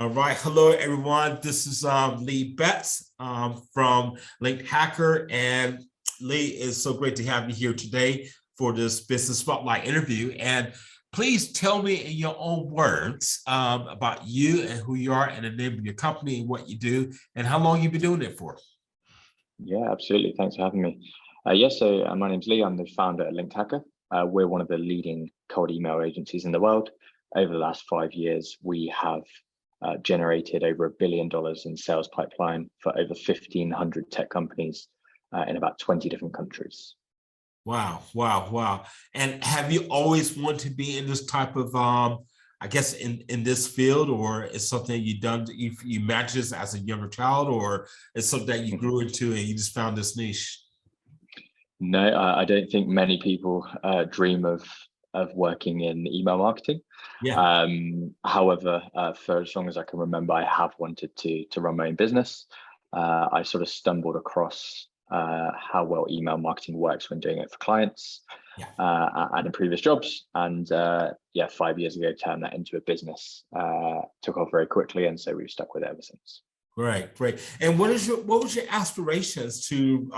All right. Hello, everyone. This is Lee Betts from Linked Hacker. And Lee, it's so great to have you here today for this Business Spotlight interview. And please tell me in your own words about you and who you are and the name of your company and what you do and how long you've been doing it for. Yeah, absolutely. Thanks for having me. So my name's Lee. I'm the founder at Linked Hacker. We're one of the leading cold email agencies in the world. Over the last 5 years, we have generated over $1 billion in sales pipeline for over 1,500 tech companies in about 20 different countries. Wow. And have you always wanted to be in this type of, I guess, in this field, or is something you done, you imagined this as a younger child, or it's something that you grew into and you just found this niche? No, I don't think many people dream of working in email marketing. Yeah. However, for as long as I can remember, I have wanted to run my own business. I sort of stumbled across how well email marketing works when doing it for clients and in previous jobs. And 5 years ago, turned that into a business, took off very quickly. And so we've stuck with it ever since. Great. And what was your aspirations to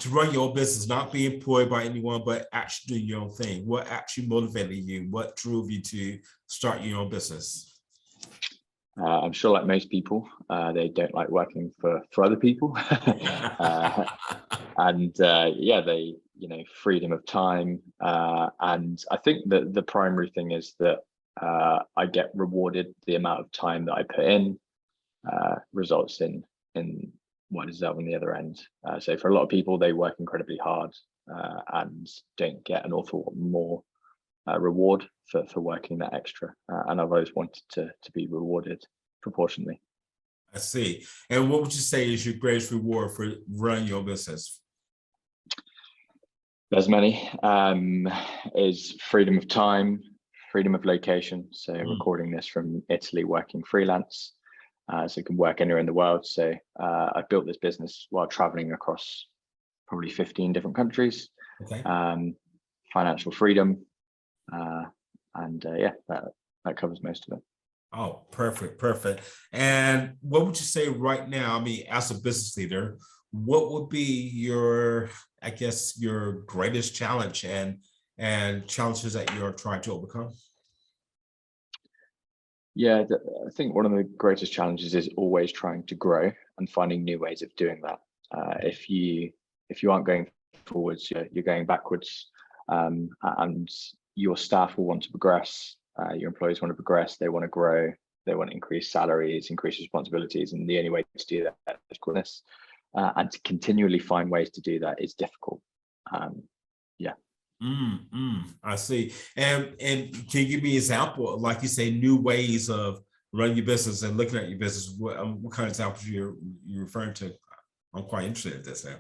run your own business, not be employed by anyone, but actually do your own thing? What actually motivated you? What drove you to start your own business? I'm sure, like most people, they don't like working for other people. Freedom of time. And I think that the primary thing is that I get rewarded the amount of time that I put in, results in what is that on the other end. So for a lot of people, they work incredibly hard and don't get an awful lot more reward for working that extra. And I've always wanted to be rewarded proportionally. I see. And what would you say is your greatest reward for running your business? There's many. Is freedom of time, freedom of location. So recording this from Italy, working freelance. So you can work anywhere in the world. So I built this business while traveling across probably 15 different countries. Okay. Financial freedom. That covers most of it. Oh, perfect. And what would you say right now, as a business leader, what would be your greatest challenge and challenges that you're trying to overcome? Yeah, I think one of the greatest challenges is always trying to grow and finding new ways of doing that. If you aren't going forwards, you're going backwards, and your staff will want to progress. Your employees want to progress. They want to grow. They want to increase salaries, increase responsibilities, and the only way to do that is growth. And to continually find ways to do that is difficult. I see. And can you give me an example, like you say, new ways of running your business and looking at your business? What kind of examples you're referring to? I'm quite interested in this now.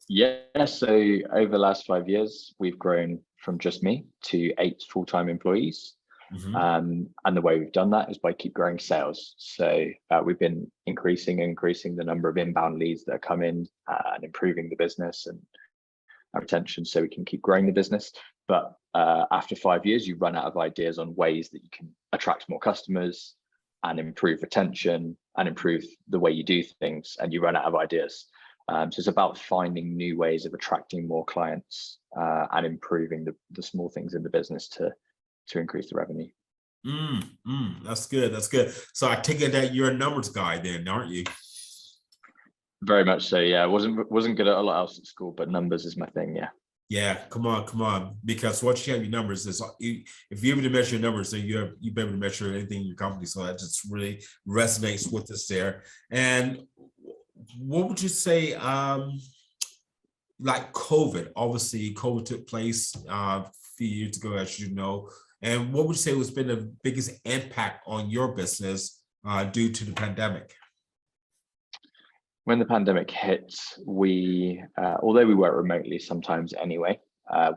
Yeah, so over the last 5 years, we've grown from just me to 8 full-time employees. And the way we've done that is by keep growing sales. So we've been increasing the number of inbound leads that come in and improving the business and our retention, so we can keep growing the business. But after 5 years, you run out of ideas on ways that you can attract more customers and improve retention and improve the way you do things, and you run out of ideas. So it's about finding new ways of attracting more clients and improving the small things in the business to increase the revenue. That's good. So I take it that you're a numbers guy then, aren't you? Very much so. Yeah, wasn't good at a lot else at school, but numbers is my thing. Yeah, come on. Because once you have your numbers, if you're able to measure your numbers, then you're able to measure anything in your company. So that just really resonates with us there. And what would you say, like COVID? Obviously, COVID took place a few years ago, as you know. And what would you say has been the biggest impact on your business due to the pandemic? When the pandemic hit, we, although we work remotely sometimes anyway,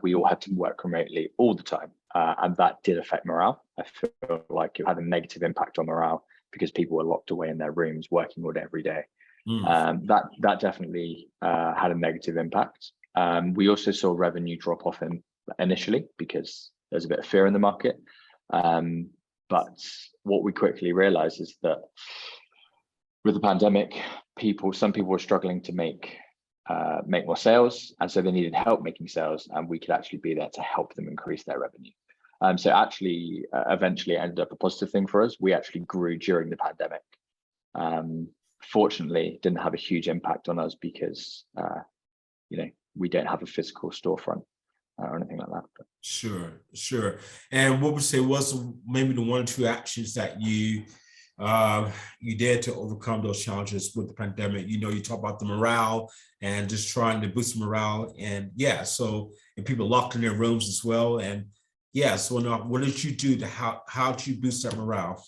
we all had to work remotely all the time. And that did affect morale. I feel like it had a negative impact on morale because people were locked away in their rooms working all day, every day. That definitely had a negative impact. We also saw revenue drop off initially because there's a bit of fear in the market. But what we quickly realized is that with the pandemic, some people were struggling to make more sales, and so they needed help making sales, and we could actually be there to help them increase their revenue. So actually, eventually it ended up a positive thing for us. We actually grew during the pandemic. Fortunately, it didn't have a huge impact on us because we don't have a physical storefront or anything like that. But. Sure. And what would you say was maybe the 1 or 2 actions that you did to overcome those challenges with the pandemic? You talk about the morale and just trying to boost morale, and and people locked in their rooms as well. And so what did you do how did you boost that morale?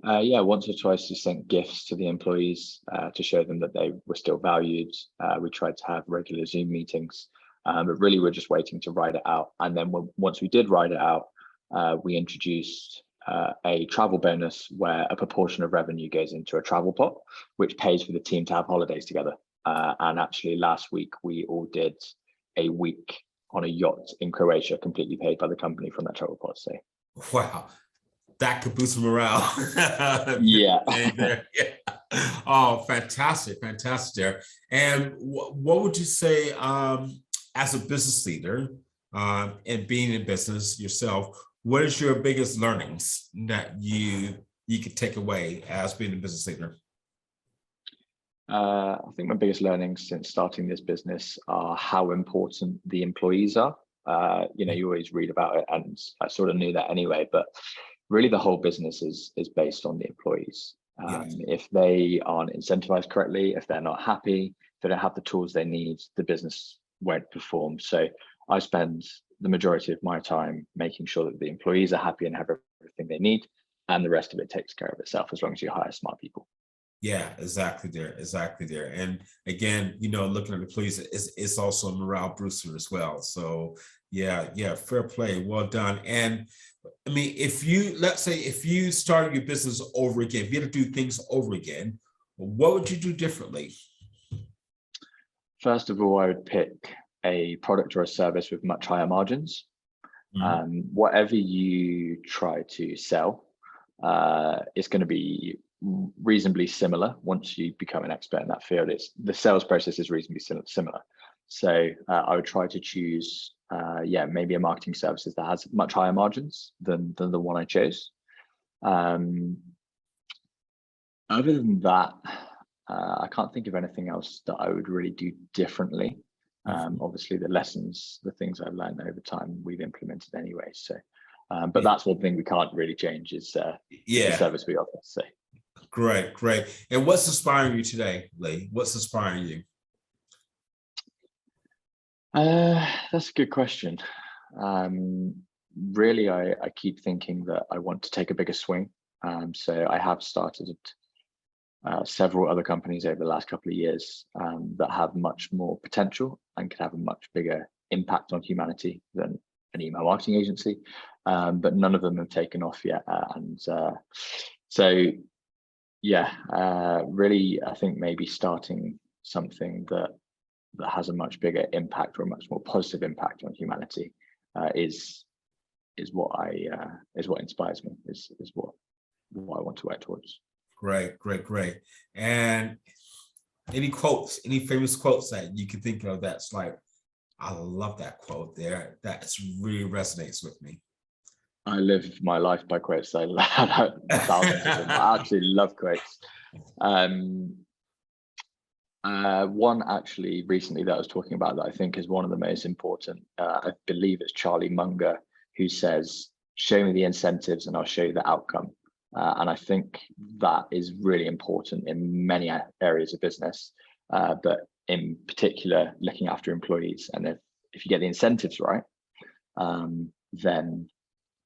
Once or twice we sent gifts to the employees to show them that they were still valued. We tried to have regular Zoom meetings, but really we're just waiting to ride it out. And then once we did ride it out, we introduced a travel bonus where a proportion of revenue goes into a travel pot, which pays for the team to have holidays together. And actually last week we all did a week on a yacht in Croatia, completely paid by the company from that travel pot. So wow, that could boost morale. Yeah. Oh, fantastic there. And what would you say as a business leader and being in business yourself, what is your biggest learnings that you could take away as being a business leader? I think my biggest learnings since starting this business are how important the employees are. You always read about it, and I sort of knew that anyway, but really the whole business is based on the employees. If they aren't incentivized correctly, if they're not happy, if they don't have the tools they need, the business won't perform. So I spend the majority of my time making sure that the employees are happy and have everything they need, and the rest of it takes care of itself as long as you hire smart people. Yeah, exactly there. And again, looking at the employees, it's also a morale booster as well. So yeah, fair play, well done. And I mean, let's say if you started your business over again, if you had to do things over again, what would you do differently? First of all, I would pick a product or a service with much higher margins. Whatever you try to sell, it's going to be reasonably similar once you become an expert in that field. The sales process is reasonably similar. So I would try to choose maybe a marketing services that has much higher margins than the one I chose. Other than that, I can't think of anything else that I would really do differently. Obviously the things I've learned over time we've implemented anyway. So but that's one thing we can't really change is the service we offer. So Great. And what's inspiring you today, Lee? What's inspiring you? That's a good question. Really, I keep thinking that I want to take a bigger swing. So I have started several other companies over the last couple of years that have much more potential and could have a much bigger impact on humanity than an email marketing agency. But none of them have taken off yet. Really, I think maybe starting something that has a much bigger impact or a much more positive impact on humanity is what inspires me, is what I want to work towards. Great. And any famous quotes that you can think of that's like, I love that quote there, that really resonates with me? I live my life by quotes. I have thousands of them. I actually love quotes. One actually recently that I was talking about that I think is one of the most important, I believe it's Charlie Munger, who says, show me the incentives and I'll show you the outcome. And I think that is really important in many areas of business, but in particular, looking after employees. And if you get the incentives right, then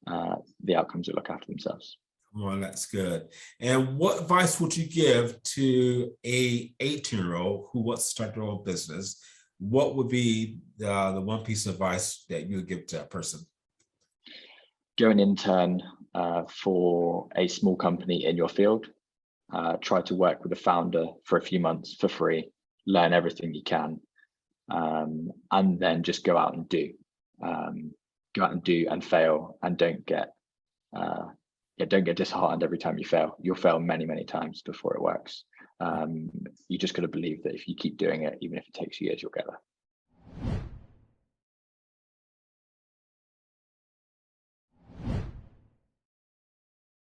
the outcomes will look after themselves. Well, that's good. And what advice would you give to a 18-year-old who wants to start their own business? What would be the one piece of advice that you would give to that person? Go and intern for a small company in your field. Try to work with the founder for a few months for free. Learn everything you can, and then just go out and do. Go out and do and fail, and don't get yeah, don't get disheartened every time you fail. You'll fail many, many times before it works. You just got to believe that if you keep doing it, even if it takes years, you'll get there.